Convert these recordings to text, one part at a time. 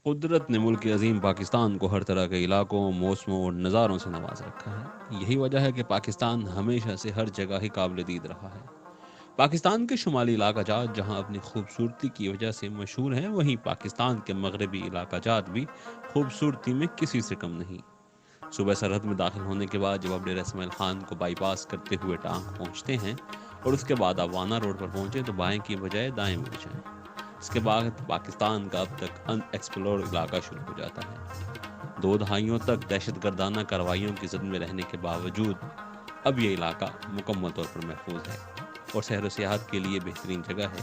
قدرت نے ملک عظیم پاکستان کو ہر طرح کے علاقوں، موسموں اور نظاروں سے نواز رکھا ہے۔ یہی وجہ ہے کہ پاکستان ہمیشہ سے ہر جگہ ہی قابل دید رہا ہے۔ پاکستان کے شمالی علاقہ جات جہاں اپنی خوبصورتی کی وجہ سے مشہور ہیں، وہیں پاکستان کے مغربی علاقہ جات بھی خوبصورتی میں کسی سے کم نہیں۔ صوبہ سرحد میں داخل ہونے کے بعد جب آپ ڈیرہ اسماعیل خان کو بائی پاس کرتے ہوئے ٹانک پہنچتے ہیں اور اس کے بعد آپ وانا روڈ پر پہنچے تو بائیں کی بجائے دائیں مڑ جائیں۔ اس کے بعد پاکستان کا اب تک ان ایکسپلور علاقہ شروع ہو جاتا ہے۔ 2 دہائیوں تک دہشت گردانہ کارروائیوں کی زد میں رہنے کے باوجود اب یہ علاقہ مکمل طور پر محفوظ ہے اور سیر و سیاحت کے لیے بہترین جگہ ہے،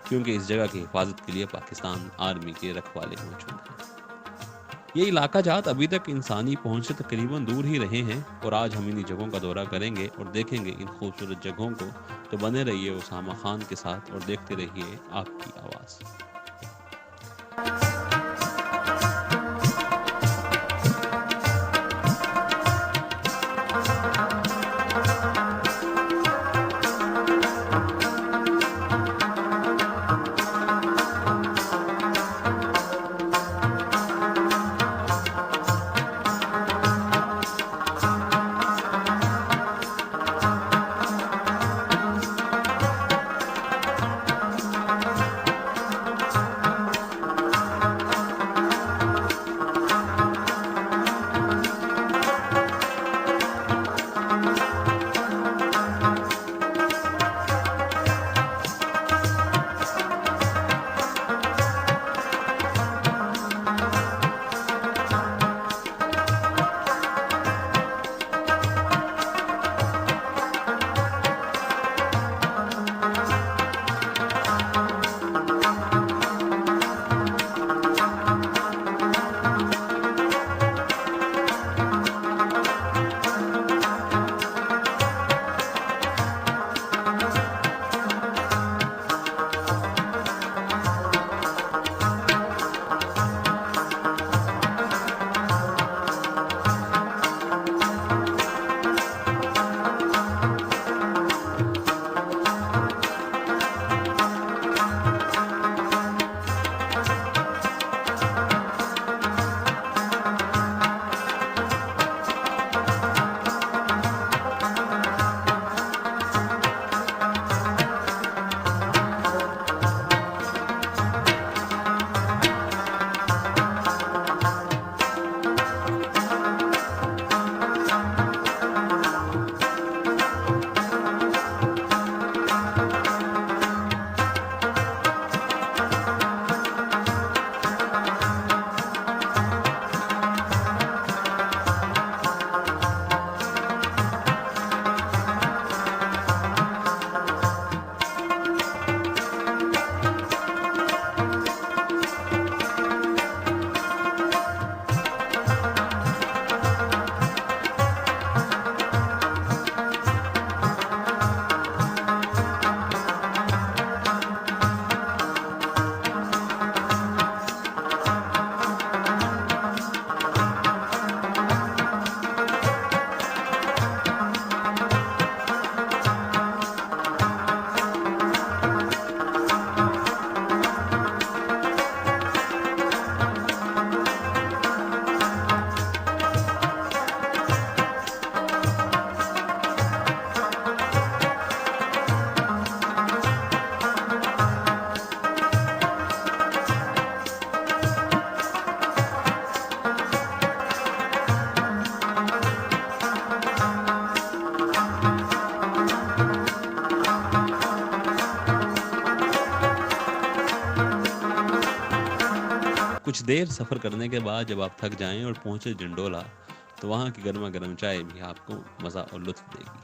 کیونکہ اس جگہ کی حفاظت کے لیے پاکستان آرمی کے رکھوالے موجود ہیں۔ یہ علاقہ جات ابھی تک انسانی پہنچ سے تقریباً دور ہی رہے ہیں، اور آج ہم انہی جگہوں کا دورہ کریں گے اور دیکھیں گے ان خوبصورت جگہوں کو۔ تو بنے رہیے اسامہ خان کے ساتھ اور دیکھتے رہیے آپ کی آواز۔ कुछ देर सफ़र करने के बाद जब आप थक जाएं और पहुंचे जंडोला, तो वहाँ की गर्मा गर्म चाय भी आपको मज़ा और लुत्फ देगी।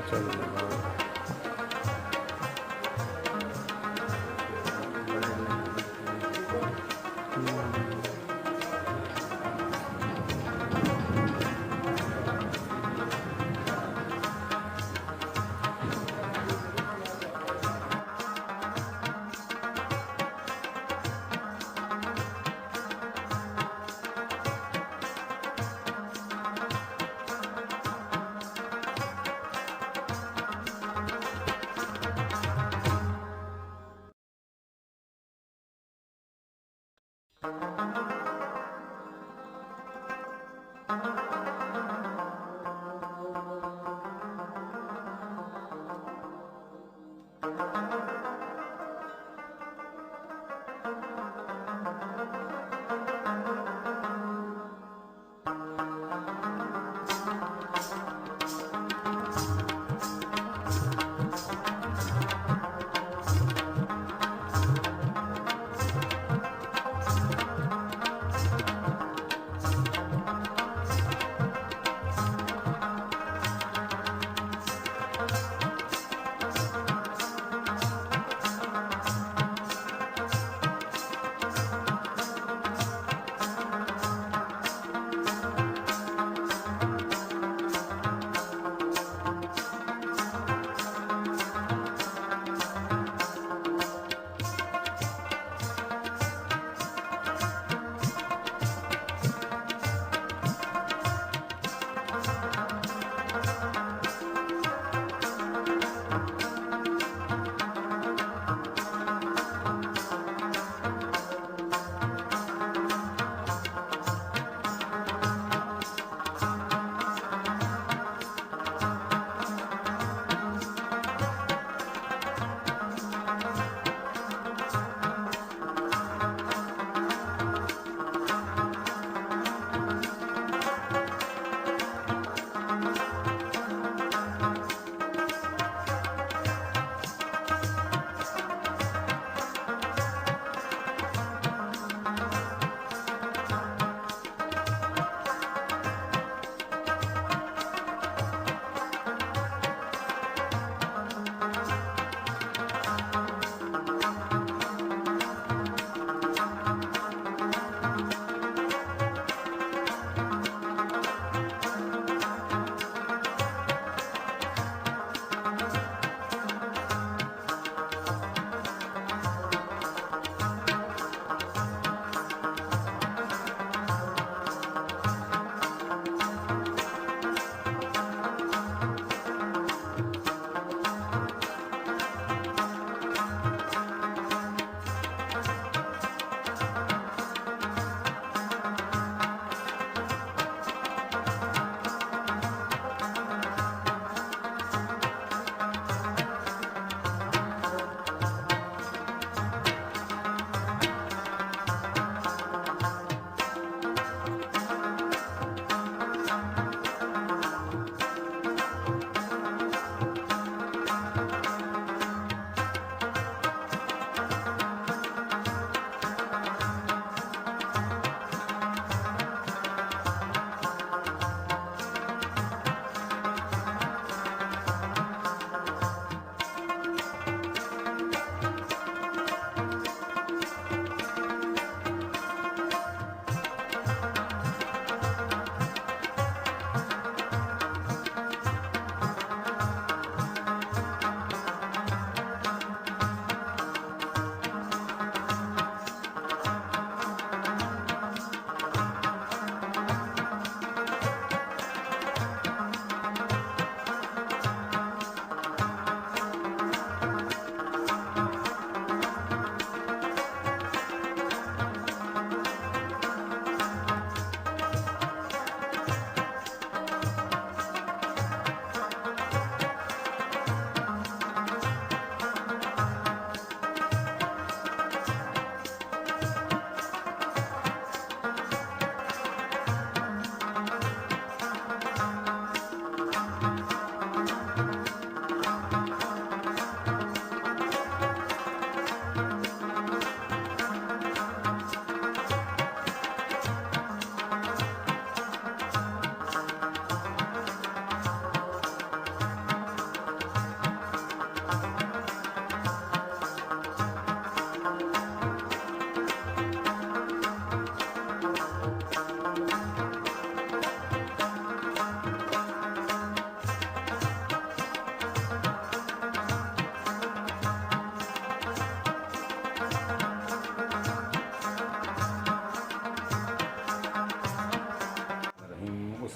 صلی اللہ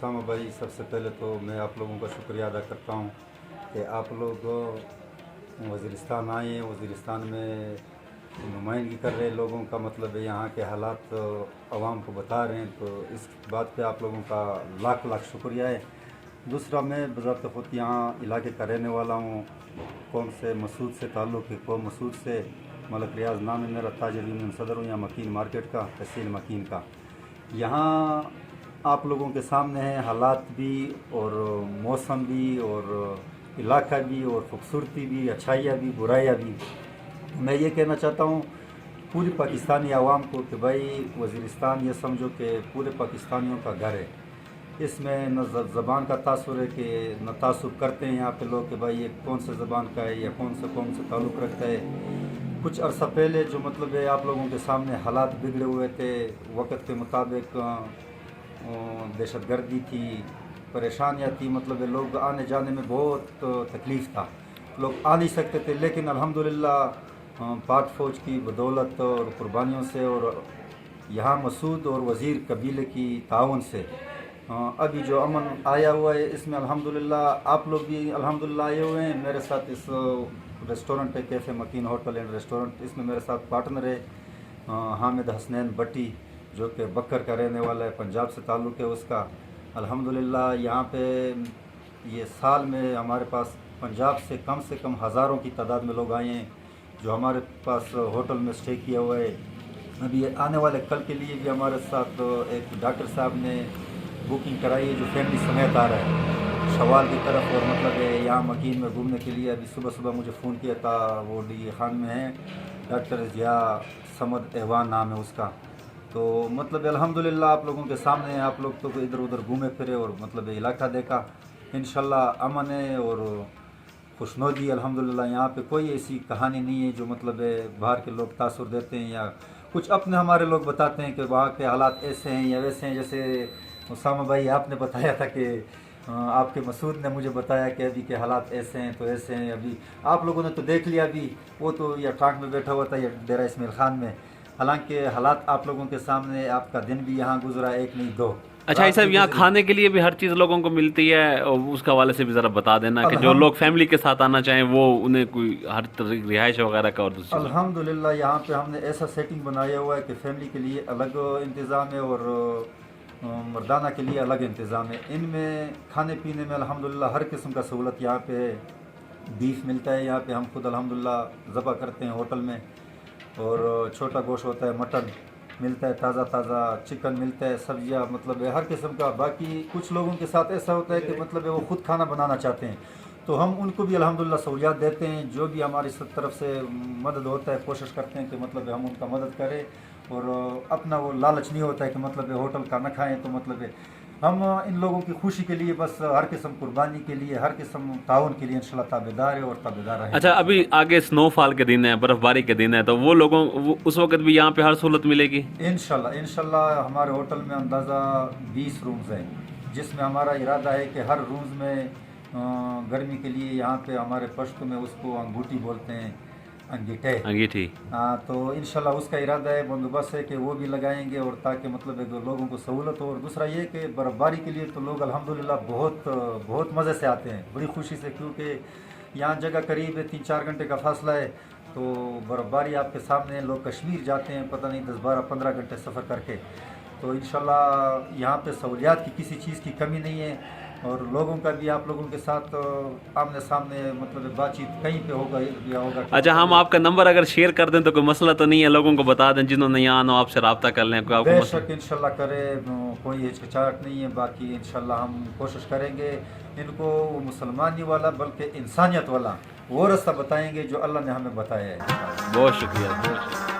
उसामा भाई, सबसे पहले तो मैं आप लोगों का शुक्रिया अदा करता हूँ कि आप लोग वज़ीरिस्तान आए, वज़ीरिस्तान में नुमाइंदगी कर रहे लोगों का, मतलब है यहाँ के हालात आवाम को बता रहे हैं, तो इस बात पे आप लोगों का लाख लाख शुक्रिया है। दूसरा, मैं बज़ात ख़ुद यहाँ इलाके का रहने वाला हूँ, कौम से मसूद से ताल्लुक़ है, कौम मसूद से। मलक रियाज नाम है मेरा, ताजिर यूनियन सदर हूँ यहाँ मकीन मार्केट का, तहसील मकीन का। यहाँ आप लोगों के सामने है हालात भी और मौसम भी और इलाका भी और ख़ूबसूरती भी, अच्छाइयाँ भी, बुराइयाँ भी। मैं ये कहना चाहता हूँ पूरी पाकिस्तानी आवाम को कि भाई वज़ीरिस्तान ये समझो कि पूरे पाकिस्तानियों का घर है। इसमें न ज़बान का तासुर है कि न तासुब करते हैं यहाँ पे लोग कि भाई ये कौन से ज़बान का है या कौन से ताल्लुक़ रखता है। कुछ अरसा पहले जो मतलब है आप लोगों के सामने हालात बिगड़े हुए थे, वक़्त के मुताबिक दहशतगर्दी थी, परेशानियाँ थी, मतलब लोग आने जाने में बहुत तकलीफ़ था, लोग आ नहीं सकते थे। लेकिन अल्हम्दुलिल्लाह पाक फ़ौज की बदौलत और कुर्बानियों से और यहाँ मसूद और वज़ीर कबीले की ताउन से अभी जो अमन आया हुआ है, इसमें अल्हम्दुलिल्लाह आप लोग भी अल्हम्दुलिल्लाह आए हुए हैं। मेरे साथ इस रेस्टोरेंट है, कैफ़े मकीन होटल एंड रेस्टोरेंट, इसमें मेरे साथ पार्टनर है हामिद हसनैन भट्टी, जो कि बकर का रहने वाला है, पंजाब से ताल्लुक़ है उसका। अल्हम्दुलिल्लाह यहाँ पे ये साल में हमारे पास पंजाब से कम हज़ारों की तादाद में लोग आए हैं जो हमारे पास होटल में स्टे किया हुआ है। अभी आने वाले कल के लिए भी हमारे साथ एक डॉक्टर साहब ने बुकिंग कराई है जो फैमिली समेत आ रहा है शवाल की तरफ, और मतलब है यहाँ मकीन में घूमने के लिए। अभी सुबह मुझे फ़ोन किया था, वो डी खान में है, डॉक्टर ज़िया समद एवान नाम है उसका। तो मतलब अल्हम्दुलिल्लाह आप लोगों के सामने, आप लोग तो इधर उधर घूमे फिरे और मतलब इलाका देखा। इंशाल्लाह अमन है और खुशनौदी अल्हम्दुलिल्लाह। यहाँ पे कोई ऐसी कहानी नहीं है जो मतलब बाहर के लोग तासुर देते हैं या कुछ अपने हमारे लोग बताते हैं कि वहाँ के हालात ऐसे हैं या वैसे हैं। जैसे उसामा भाई आपने बताया था कि आपके मसूद ने मुझे बताया कि अभी के हालात ऐसे हैं तो ऐसे हैं। अभी आप लोगों ने तो देख लिया, अभी वो तो या ट्रक में बैठा हुआ था या डेरा इस्माइल खान में। हालांकि हालात आप लोगों के सामने, आपका दिन भी यहाँ गुजरा, एक नहीं दो। अच्छा, ये सब यहाँ खाने के लिए भी हर चीज़ लोगों को मिलती है, और उसके हवाले से भी ज़रा बता देना कि जो लोग फैमिली के साथ आना चाहें वो उन्हें कोई हर तरह रिहाइश वगैरह का और दूसरी। अल्हम्दुलिल्लाह यहाँ पे हमने ऐसा सेटिंग बनाया हुआ है कि फैमिली के लिए अलग इंतज़ाम है और मर्दाना के लिए अलग इंतज़ाम है। इनमें खाने पीने में अल्हम्दुलिल्लाह हर किस्म का सहूलत यहाँ पे। बीफ मिलता है यहाँ पे, हम खुद अल्हम्दुलिल्लाह ज़बह करते हैं होटल में, और छोटा गोश्त होता है, मटन मिलता है, ताज़ा चिकन मिलता है, सब्जियाँ, मतलब हर किस्म का। बाकी कुछ लोगों के साथ ऐसा होता है कि मतलब वो ख़ुद खाना बनाना चाहते हैं, तो हम उनको भी अल्हम्दुलिल्लाह सहूलियात देते हैं। जो भी हमारी सब तरफ से मदद होता है, कोशिश करते हैं कि मतलब हम उनका मदद करें, और अपना वो लालच नहीं होता है कि मतलब होटल का न खाएँ। तो मतलब हम इन लोगों की खुशी के लिए बस हर किस्म कुर्बानी के लिए, हर किस्म ताउन के लिए इंशाल्लाह ताबेदार है और ताबेदार रहेंगे। अच्छा, अभी आगे स्नोफॉल के दिन है, बर्फबारी के दिन है, तो वो लोगों उस वक्त भी यहाँ पे हर सहूलत मिलेगी इंशाल्लाह। हमारे होटल में अंदाज़ा 20 रूम्स हैं, जिसमें हमारा इरादा है कि हर रूम्स में गर्मी के लिए यहाँ पे हमारे पश्तो में उसको अंगूठी बोलते हैं, अंगीठी। हाँ, तो इंशाल्लाह उसका इरादा है, बंदोबस्त है कि वो भी लगाएंगे, और ताकि मतलब लोगों को सहूलत हो। और दूसरा ये कि बर्फ़बारी के लिए तो लोग अल्हम्दुलिल्लाह बहुत मज़े से आते हैं, बड़ी खुशी से, क्योंकि यहाँ जगह करीब 3-4 घंटे का फासला है। तो बर्फ़बारी आपके सामने, लोग कश्मीर जाते हैं पता नहीं 10-12-15 घंटे सफ़र करके। तो इंशाल्लाह यहाँ पे सहूलियात की किसी चीज़ की कमी नहीं है, और लोगों का भी आप लोगों के साथ आमने सामने मतलब बातचीत कहीं पे होगा। अच्छा, हम आपका नंबर अगर शेयर कर दें तो कोई मसला तो नहीं है? लोगों को बता दें जिन्होंने यहाँ आना आपसे रब्ता कर लें। बेशक इंशाल्लाह करें, कोई हिचकिचाहट नहीं है। बाकी इंशाल्लाह हम कोशिश करेंगे इनको मुसलमानी वाला बल्कि इंसानियत वाला वो रास्ता बताएंगे जो अल्लाह ने हमें बताया है। बहुत शुक्रिया।